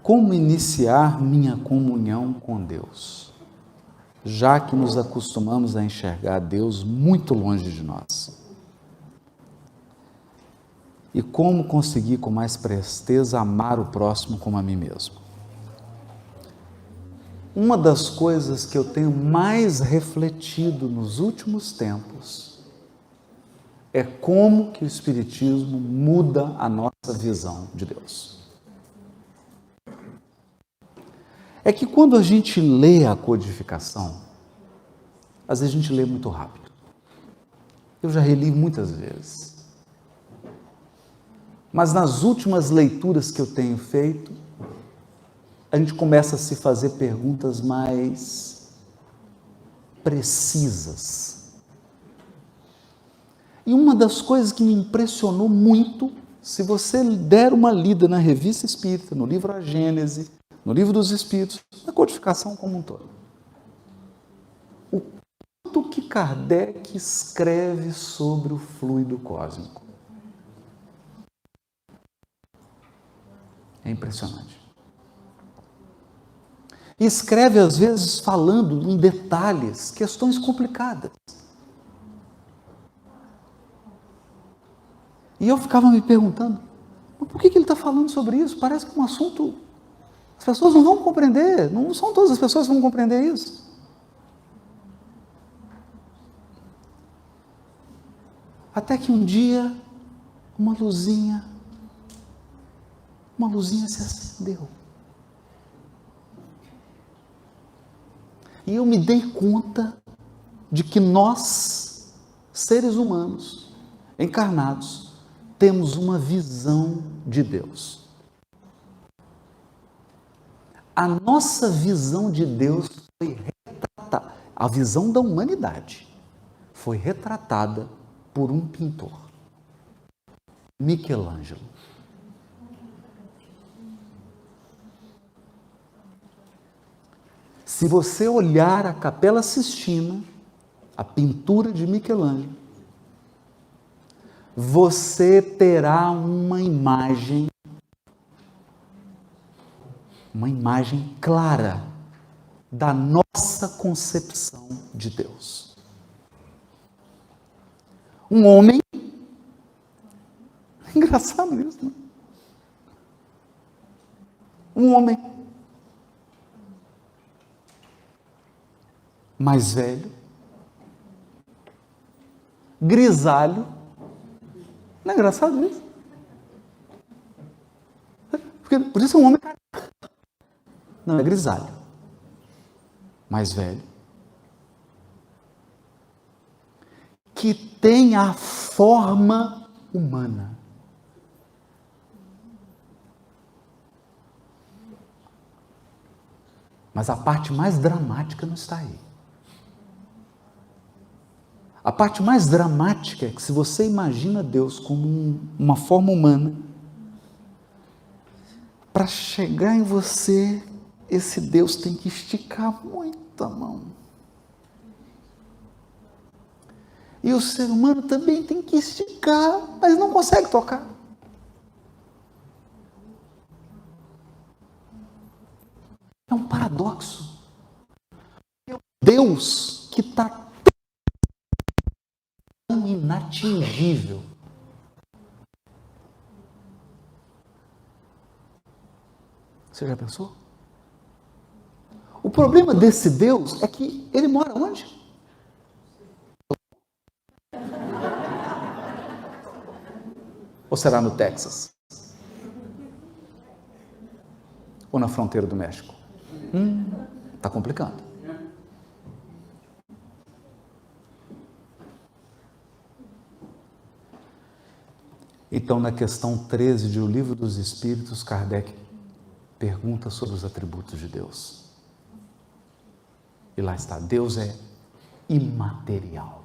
Como iniciar minha comunhão com Deus, já que nos acostumamos a enxergar Deus muito longe de nós? E como conseguir com mais presteza amar o próximo como a mim mesmo? Uma das coisas que eu tenho mais refletido nos últimos tempos é como que o Espiritismo muda a nossa visão de Deus. É que quando a gente lê a codificação, às vezes a gente lê muito rápido. Eu já reli muitas vezes. Mas nas últimas leituras que eu tenho feito, a gente começa a se fazer perguntas mais precisas. E uma das coisas que me impressionou muito, se você der uma lida na Revista Espírita, no livro A Gênese, no Livro dos Espíritos, na codificação como um todo, o quanto que Kardec escreve sobre o fluido cósmico. É impressionante. E escreve, às vezes, falando em detalhes, questões complicadas. E eu ficava me perguntando, mas por que ele está falando sobre isso? Parece que é um assunto... As pessoas não vão compreender, não são todas as pessoas que vão compreender isso. Até que um dia, uma luzinha se acendeu. E eu me dei conta de que nós, seres humanos, encarnados, temos uma visão de Deus. A nossa visão de Deus foi retratada, a visão da humanidade foi retratada por um pintor, Michelangelo. Se você olhar a Capela Sistina, a pintura de Michelangelo, você terá uma imagem clara da nossa concepção de Deus. Um homem, engraçado isso, não? Um homem mais velho, grisalho, não é engraçado isso? Por isso é um homem careca. Não, é grisalho, mais velho, que tem a forma humana. Mas a parte mais dramática não está aí. A parte mais dramática é que se você imagina Deus como uma forma humana, para chegar em você, esse Deus tem que esticar muito a mão. E o ser humano também tem que esticar, mas não consegue tocar. É um paradoxo. É um Deus que está tão inatingível. Você já pensou? O problema desse Deus é que ele mora onde? Ou será no Texas? Ou na fronteira do México? Está complicando. Então, na questão 13 de O Livro dos Espíritos, Kardec pergunta sobre os atributos de Deus. E lá está, Deus é imaterial.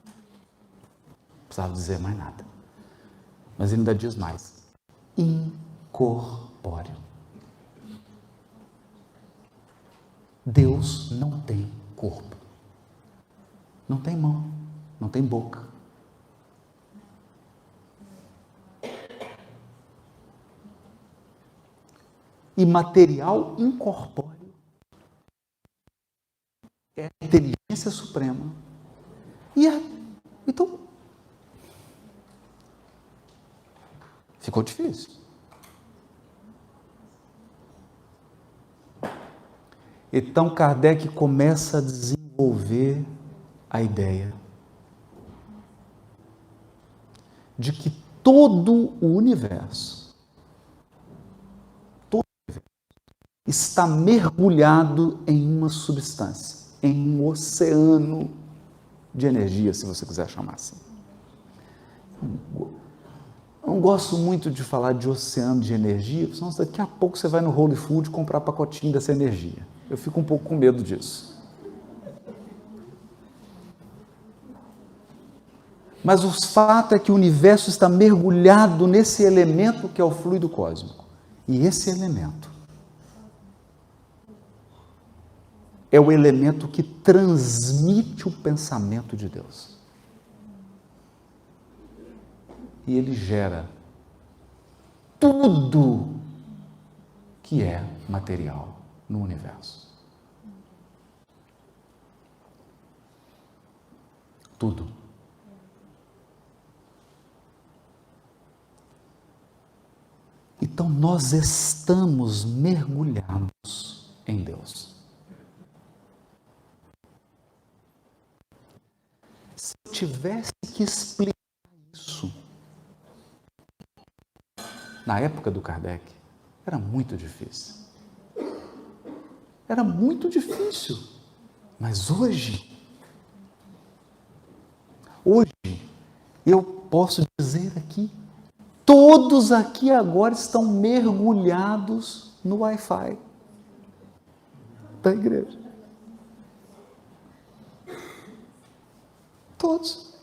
Não precisava dizer mais nada. Mas ele ainda diz mais, incorpóreo. Deus não tem corpo, não tem mão, não tem boca. e material incorpóreo. É a inteligência suprema. Então, ficou difícil. Então, Kardec começa a desenvolver a ideia de que todo o universo está mergulhado em uma substância, em um oceano de energia, se você quiser chamar assim. Eu não gosto muito de falar de oceano de energia, senão daqui a pouco você vai no Whole Foods comprar pacotinho dessa energia. Eu fico um pouco com medo disso. Mas o fato é que o universo está mergulhado nesse elemento que é o fluido cósmico. E esse elemento é o elemento que transmite o pensamento de Deus. E ele gera tudo que é material no universo. Tudo. Então nós estamos mergulhados em Deus. Se eu tivesse que explicar isso na época do Kardec, era muito difícil. Era muito difícil. Mas hoje eu posso dizer aqui, todos aqui agora estão mergulhados no Wi-Fi da igreja. Todos.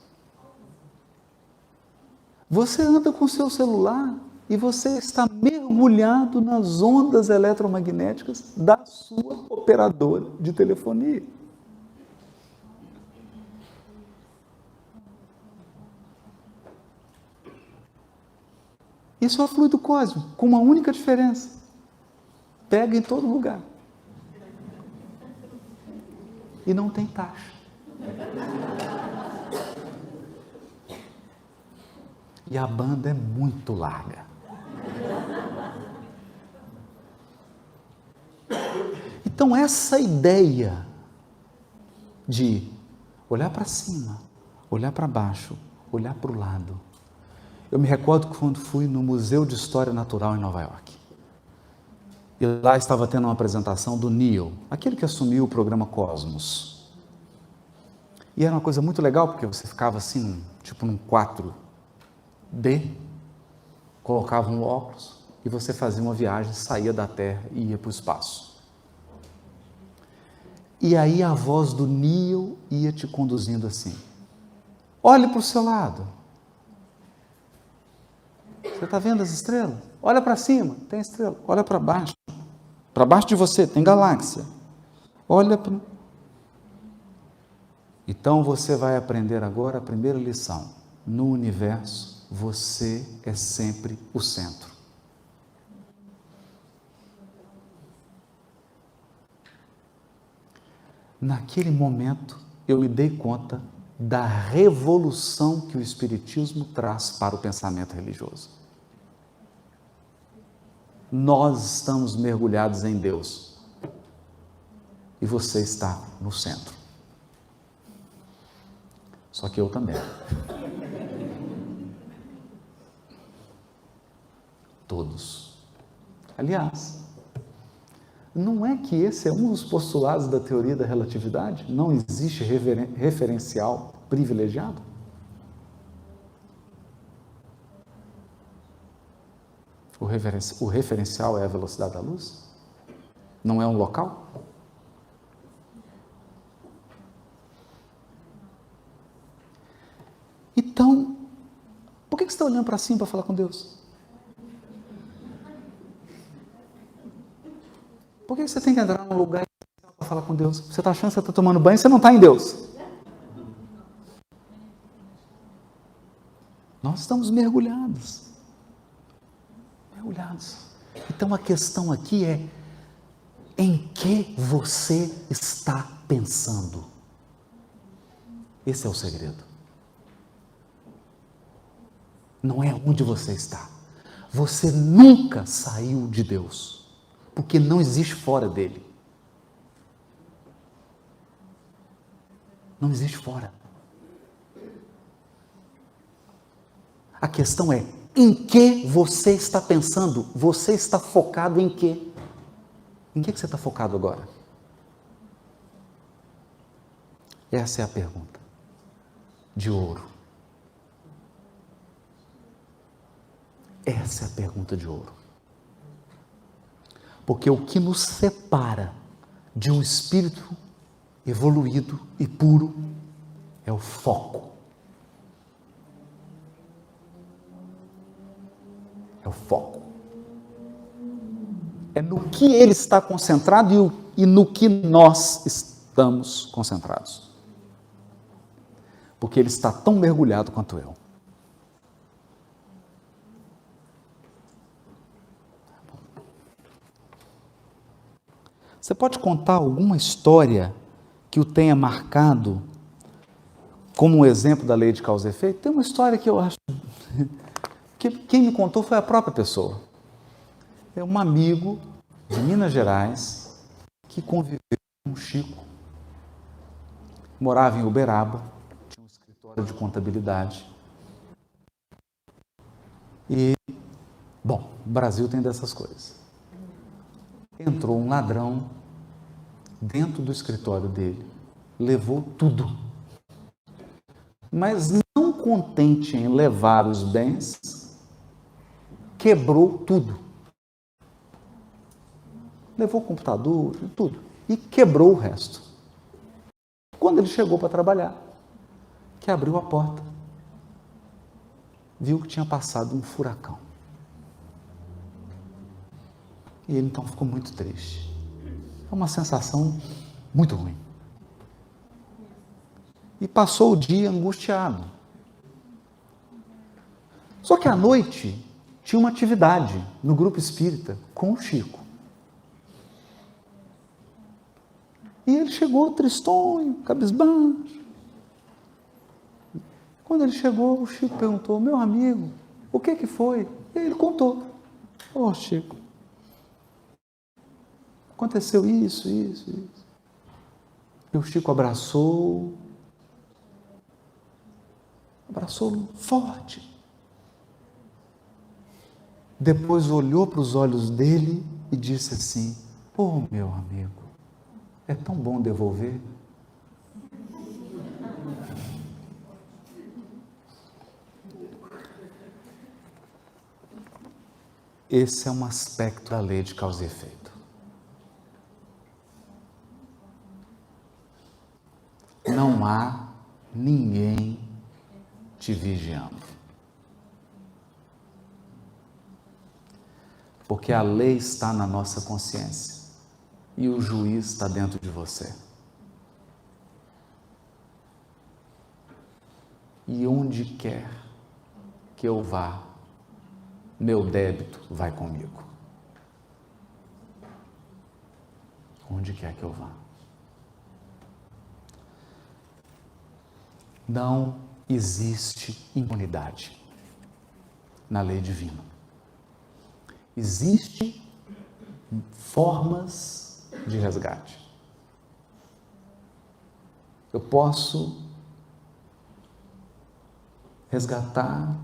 Você anda com seu celular e você está mergulhado nas ondas eletromagnéticas da sua operadora de telefonia. Isso é o fluido cósmico, com uma única diferença. Pega em todo lugar. E não tem taxa. E a banda é muito larga. Então, essa ideia de olhar para cima, olhar para baixo, olhar para o lado. Eu me recordo quando fui no Museu de História Natural em Nova York. E lá estava tendo uma apresentação do Neil, aquele que assumiu o programa Cosmos. E era uma coisa muito legal, porque você ficava assim, tipo num 4D, colocava um óculos e você fazia uma viagem, saía da Terra e ia para o espaço. E aí a voz do Neil ia te conduzindo assim. Olhe para o seu lado. Você está vendo as estrelas? Olha para cima, tem estrela. Olha para baixo. Para baixo de você tem galáxia. Olha para... Então você vai aprender agora a primeira lição. No universo, você é sempre o centro. Naquele momento, eu me dei conta da revolução que o Espiritismo traz para o pensamento religioso. Nós estamos mergulhados em Deus e você está no centro. Só que eu também. Todos. Aliás, não é que esse é um dos postulados da teoria da relatividade? Não existe referencial privilegiado? O referencial é a velocidade da luz? Não é um local? Então, por que você está olhando para cima para falar com Deus? Por que você tem que entrar num lugar para falar com Deus? Você está achando que você está tomando banho e você não está em Deus. Nós estamos mergulhados. Mergulhados. Então a questão aqui é: em que você está pensando? Esse é o segredo. Não é onde você está. Você nunca saiu de Deus, porque não existe fora dele. Não existe fora. A questão é: em que você está pensando? Você está focado em quê? Em que você está focado agora? Essa é a pergunta de ouro. Essa é a pergunta de ouro. Porque o que nos separa de um espírito evoluído e puro é o foco. É o foco. É no que ele está concentrado e no que nós estamos concentrados. Porque ele está tão mergulhado quanto eu. Você pode contar alguma história que o tenha marcado como um exemplo da lei de causa e efeito? Tem uma história que eu acho que quem me contou foi a própria pessoa. É um amigo de Minas Gerais que conviveu com o Chico. Morava em Uberaba, tinha um escritório de contabilidade. E, bom, o Brasil tem dessas coisas. Entrou um ladrão dentro do escritório dele, levou tudo. Mas não contente em levar os bens, quebrou tudo. Levou o computador, tudo. E quebrou o resto. Quando ele chegou para trabalhar, que abriu a porta, viu que tinha passado um furacão. E ele então ficou muito triste. É uma sensação muito ruim. E passou o dia angustiado. Só que à noite tinha uma atividade no grupo espírita com o Chico. E ele chegou tristonho, cabisbaixo. Quando ele chegou, o Chico perguntou: meu amigo, o que foi? E ele contou. Ô Chico, aconteceu isso. E o Chico abraçou forte. Depois olhou para os olhos dele e disse assim: ô meu amigo, é tão bom devolver. Esse é um aspecto da lei de causa e efeito. Não há ninguém te vigiando. Porque a lei está na nossa consciência e o juiz está dentro de você. E onde quer que eu vá, meu débito vai comigo. Onde quer que eu vá. Não existe impunidade na lei divina. Existem formas de resgate. Eu posso resgatar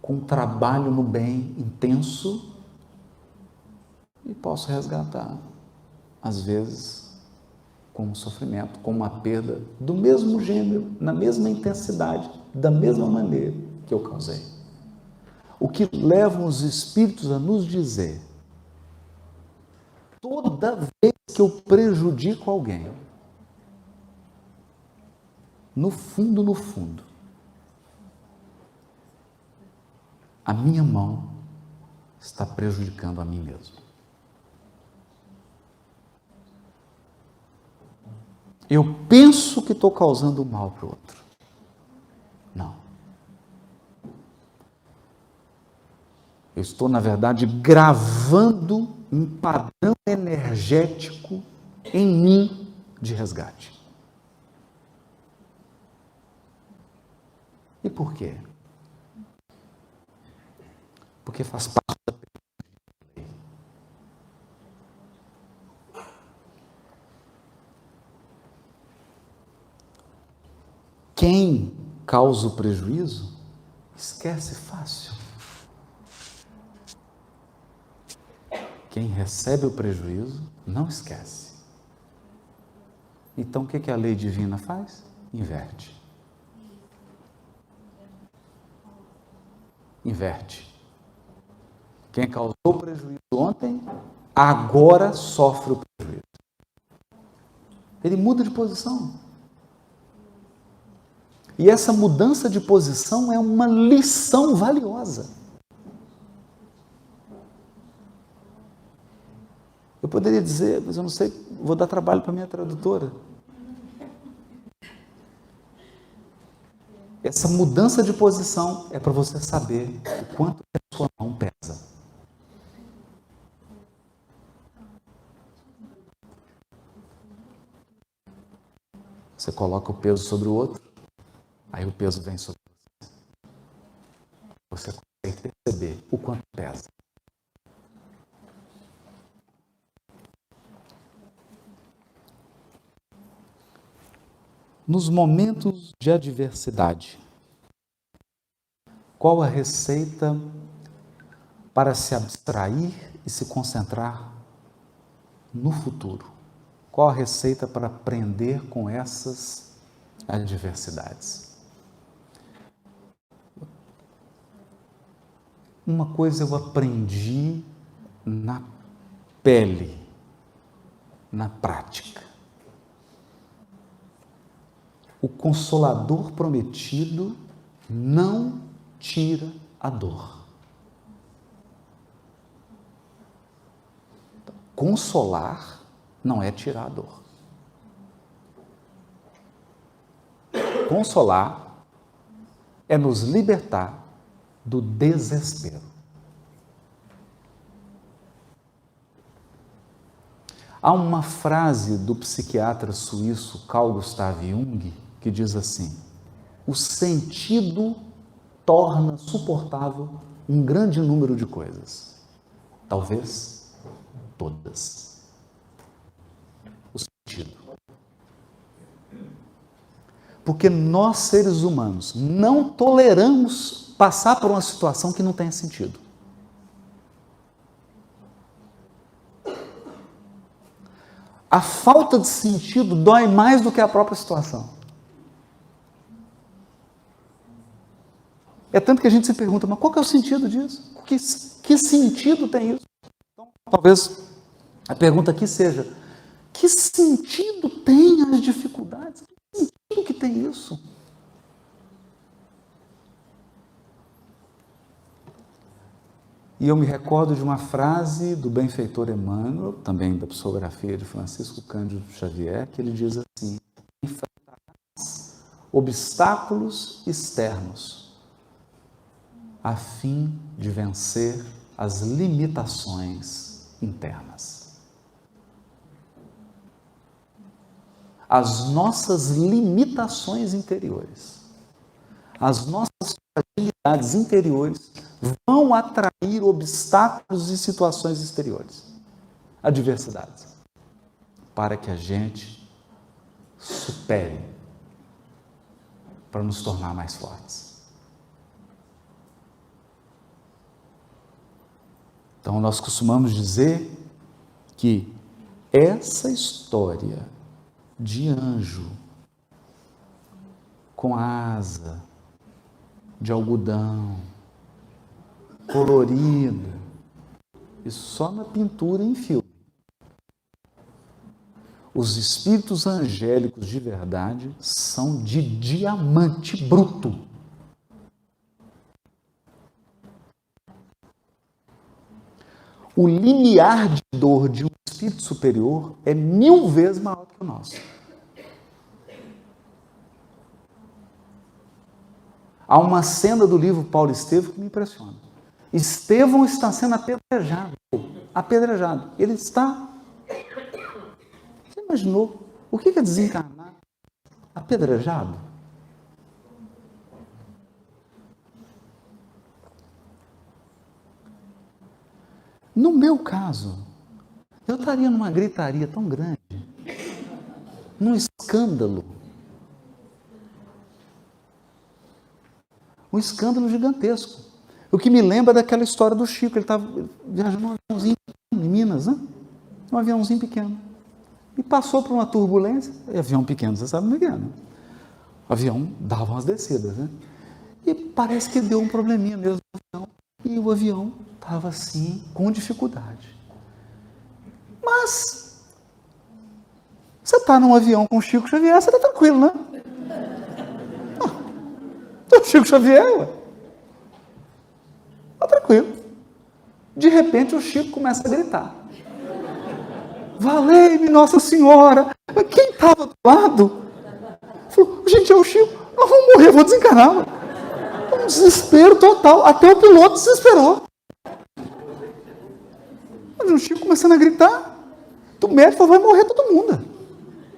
com um trabalho no bem intenso e posso resgatar, às vezes, com um sofrimento, com uma perda do mesmo gênero, na mesma intensidade, da mesma maneira que eu causei. O que leva os espíritos a nos dizer: toda vez que eu prejudico alguém, no fundo, a minha mão está prejudicando a mim mesmo. Eu penso que estou causando mal para o outro. Não. Eu estou, na verdade, gravando um padrão energético em mim de resgate. E por quê? Porque faz parte da lei. Quem causa o prejuízo, esquece fácil. Quem recebe o prejuízo, não esquece. Então, o que a lei divina faz? Inverte. Inverte. Quem causou o prejuízo ontem, agora sofre o prejuízo. Ele muda de posição. E essa mudança de posição é uma lição valiosa. Eu poderia dizer, mas eu não sei, vou dar trabalho para a minha tradutora. Essa mudança de posição é para você saber o quanto a sua mão pesa. Você coloca o peso sobre o outro, aí o peso vem sobre você. Você consegue perceber o quanto pesa. Nos momentos de adversidade, qual a receita para se abstrair e se concentrar no futuro? Qual a receita para aprender com essas adversidades? Uma coisa eu aprendi na pele, na prática. O Consolador prometido não tira a dor. Consolar não é tirar a dor. Consolar é nos libertar do desespero. Há uma frase do psiquiatra suíço Carl Gustav Jung que diz assim: o sentido torna suportável um grande número de coisas, talvez todas. O sentido. Porque nós, seres humanos, não toleramos passar por uma situação que não tenha sentido. A falta de sentido dói mais do que a própria situação. É tanto que a gente se pergunta, mas qual que é o sentido disso? Que sentido tem isso? Então, talvez a pergunta aqui seja, que sentido tem as dificuldades? Que sentido que tem isso? E eu me recordo de uma frase do benfeitor Emmanuel, também da psicografia de Francisco Cândido Xavier, que ele diz assim: enfrentarás obstáculos externos a fim de vencer as limitações internas. As nossas limitações interiores, as nossas fragilidades interiores vão atrair obstáculos e situações exteriores, adversidades, para que a gente supere, para nos tornar mais fortes. Então, nós costumamos dizer que essa história de anjo com asa de algodão, colorida, e só na pintura em filme. Os espíritos angélicos de verdade são de diamante bruto. O limiar de dor de um espírito superior é 1000 vezes maior que o nosso. Há uma cena do livro Paulo Estevam que me impressiona. Estevão está sendo apedrejado. Apedrejado. Ele está... Você imaginou? O que é desencarnar? Apedrejado? No meu caso, eu estaria numa gritaria tão grande, num escândalo. Um escândalo gigantesco. O que me lembra daquela história do Chico. Ele estava viajando num aviãozinho pequeno, em Minas, né? Um aviãozinho pequeno. E passou por uma turbulência. E avião pequeno, você sabe como é que é, né? O avião dava umas descidas, né? E parece que deu um probleminha mesmo no avião. E o avião estava assim, com dificuldade. Mas, você está num avião com o Chico Xavier, você está tranquilo, né? O Chico Xavier, ué. Está tranquilo. De repente o Chico começa a gritar. Valei-me Nossa Senhora! Quem estava do lado? Falou, gente, é o Chico. Nós vamos morrer, vou desencarnar. Um desespero total. Até o piloto desesperou. O Chico começando a gritar. O médico falou, vai morrer todo mundo.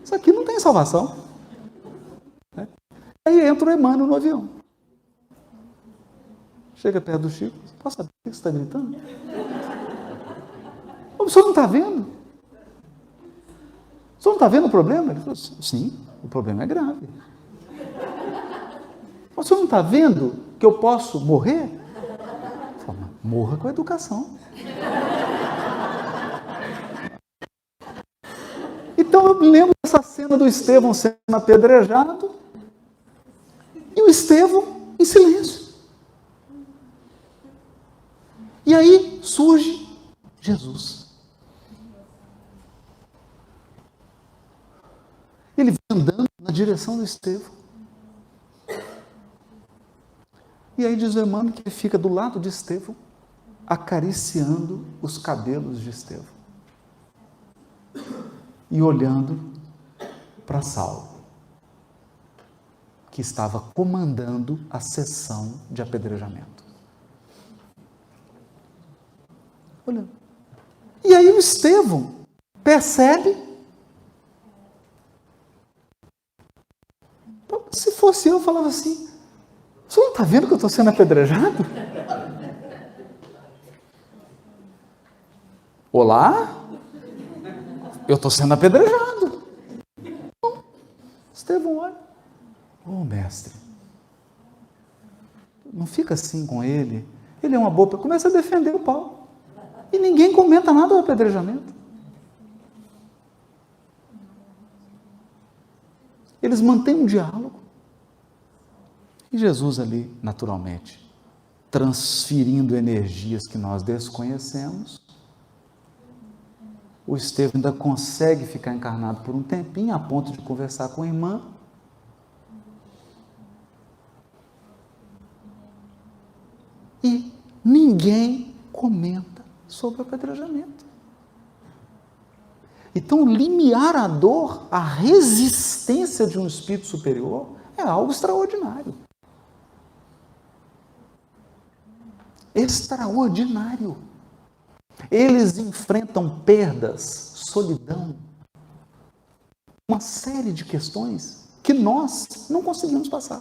Isso aqui não tem salvação. Aí entra o Emmanuel no avião. Chega perto do Chico. Posso saber por que você está gritando? O senhor não está vendo? O senhor não está vendo o problema? Ele falou, sim, o problema é grave. O senhor não está vendo que eu posso morrer? Ele falou, morra com a educação. Então eu me lembro dessa cena do Estevão sendo apedrejado e o Estevão em silêncio. E aí surge Jesus. Ele vai andando na direção do Estevão. E aí diz o Emmanuel que ele fica do lado de Estevão, acariciando os cabelos de Estevão. E olhando para Saulo, que estava comandando a sessão de apedrejamento. Olhando. E aí o Estevão percebe. Se fosse eu falava assim, o senhor não está vendo que eu estou sendo apedrejado? Olá? Eu estou sendo apedrejado. Estevão olha. Mestre, não fica assim com ele. Ele é uma boa... Começa a defender o Paulo. E ninguém comenta nada do apedrejamento. Eles mantêm um diálogo. E Jesus ali, naturalmente, transferindo energias que nós desconhecemos, o Estevão ainda consegue ficar encarnado por um tempinho, a ponto de conversar com a irmã. E ninguém comenta sobre o apedrejamento. Então, limiar a dor, a resistência de um espírito superior, é algo extraordinário. Extraordinário. Eles enfrentam perdas, solidão, uma série de questões que nós não conseguimos passar.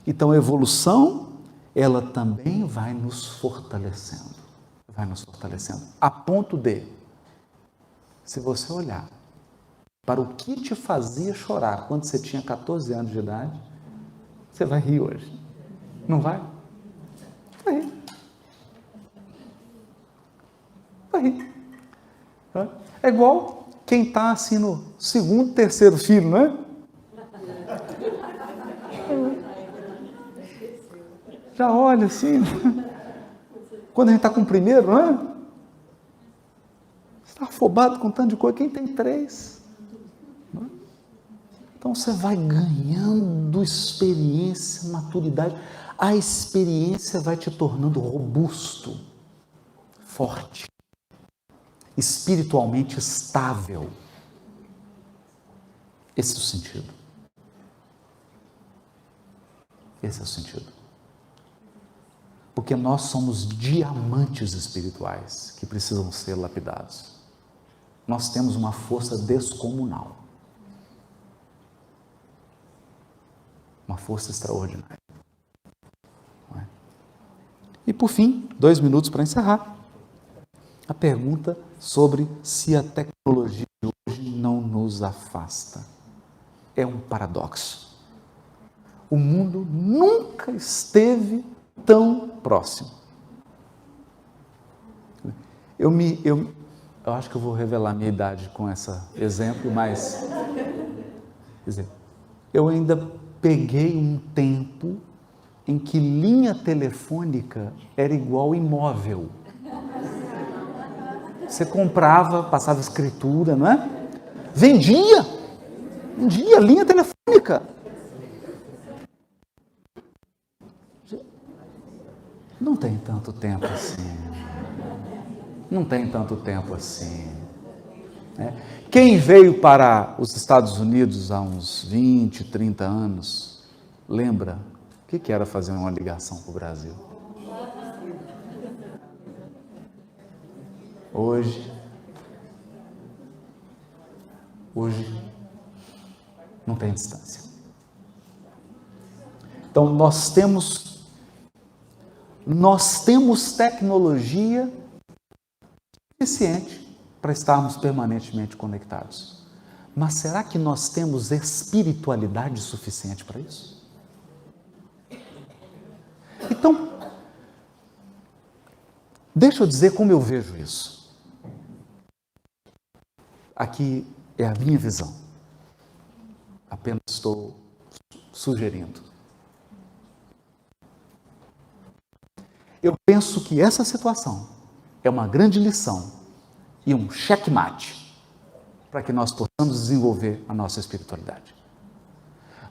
Então, a evolução, ela também vai nos fortalecendo. Vai nos fortalecendo. A ponto de, se você olhar para o que te fazia chorar quando você tinha 14 anos de idade, você vai rir hoje. Não vai? Vai rir. Vai rir. É igual quem está assim no segundo, terceiro filho, não é? Já olha assim, quando a gente está com o primeiro, não é? Você está afobado com tanto de coisa, quem tem 3? Não é? Então você vai ganhando experiência, maturidade, a experiência vai te tornando robusto, forte, espiritualmente estável. Esse é o sentido. Esse é o sentido. Porque nós somos diamantes espirituais que precisam ser lapidados. Nós temos uma força descomunal. Uma força extraordinária. Não é? E por fim, 2 minutos para encerrar. A pergunta sobre se a tecnologia de hoje não nos afasta. É um paradoxo. O mundo nunca esteve tão próximo. Eu acho que eu vou revelar minha idade com esse exemplo, mas quer dizer, eu ainda peguei um tempo em que linha telefônica era igual imóvel. Você comprava, passava escritura, não é? Vendia linha telefônica. Não tem tanto tempo assim. Não tem tanto tempo assim. Quem veio para os Estados Unidos há uns 20, 30 anos, lembra o que era fazer uma ligação para o Brasil? Hoje não tem distância. Então nós temos tecnologia suficiente para estarmos permanentemente conectados. Mas será que nós temos espiritualidade suficiente para isso? Então, deixa eu dizer como eu vejo isso. Aqui é a minha visão. Apenas estou sugerindo. Eu penso que essa situação é uma grande lição e um checkmate para que nós possamos desenvolver a nossa espiritualidade.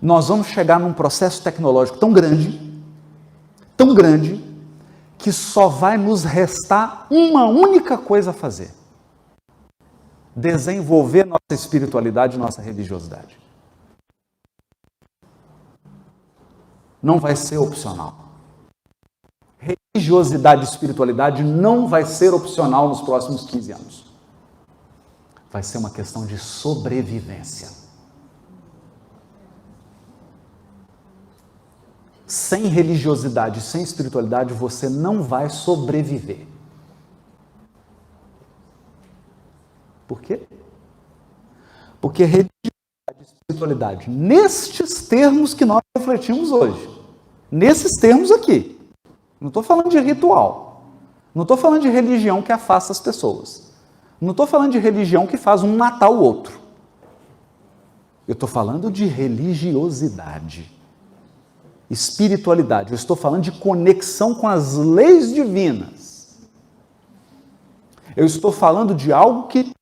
Nós vamos chegar num processo tecnológico tão grande, que só vai nos restar uma única coisa a fazer: desenvolver nossa espiritualidade e nossa religiosidade. Não vai ser opcional. Religiosidade e espiritualidade não vai ser opcional nos próximos 15 anos. Vai ser uma questão de sobrevivência. Sem religiosidade, sem espiritualidade, você não vai sobreviver. Por quê? Porque religiosidade e espiritualidade, nestes termos que nós refletimos hoje, nesses termos aqui, não estou falando de ritual, não estou falando de religião que afasta as pessoas, não estou falando de religião que faz um matar o outro, eu estou falando de religiosidade, espiritualidade, eu estou falando de conexão com as leis divinas, eu estou falando de algo que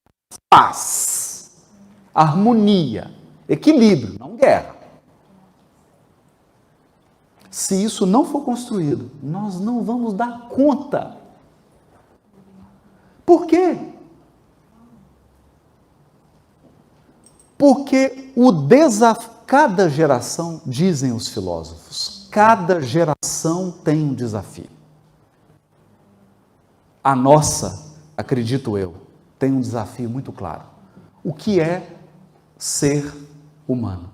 paz, harmonia, equilíbrio, não guerra. Se isso não for construído, nós não vamos dar conta. Por quê? Porque cada geração, dizem os filósofos, cada geração tem um desafio. A nossa, acredito eu, tem um desafio muito claro. O que é ser humano?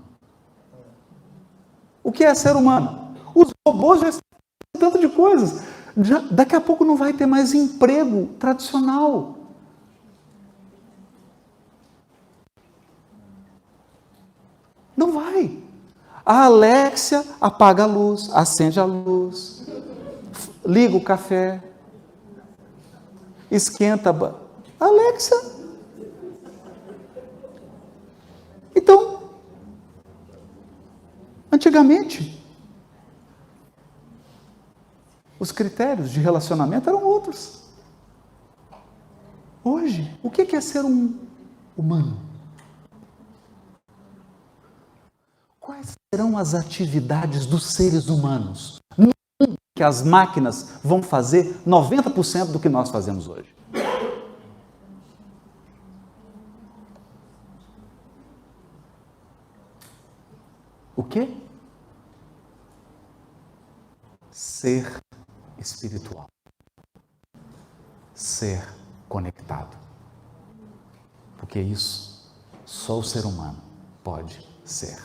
O que é ser humano? Os robôs já estão fazendo tanto de coisas. Daqui a pouco não vai ter mais emprego tradicional. Não vai. A Alexia apaga a luz, acende a luz, liga o café, esquenta a Alexia. Então, antigamente, os critérios de relacionamento eram outros. Hoje, o que é ser um humano? Quais serão as atividades dos seres humanos? Não que as máquinas vão fazer 90% do que nós fazemos hoje. O quê? ser espiritual. Ser conectado. Porque isso só o ser humano pode ser.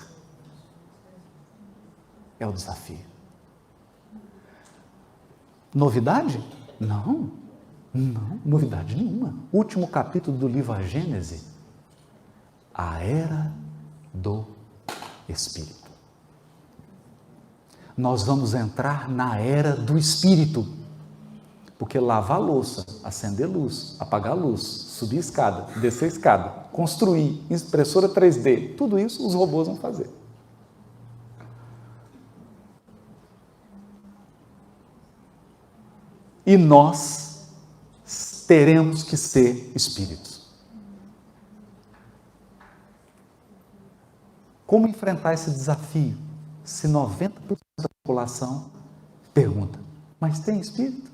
É o desafio. Novidade? Não, novidade nenhuma. Último capítulo do livro A Gênese. A era do Espírito. Nós vamos entrar na era do Espírito. Porque lavar louça, acender luz, apagar luz, subir escada, descer escada, construir, impressora 3D, tudo isso os robôs vão fazer. E nós teremos que ser espíritos. Como enfrentar esse desafio? Se 90% da população pergunta, mas tem espírito?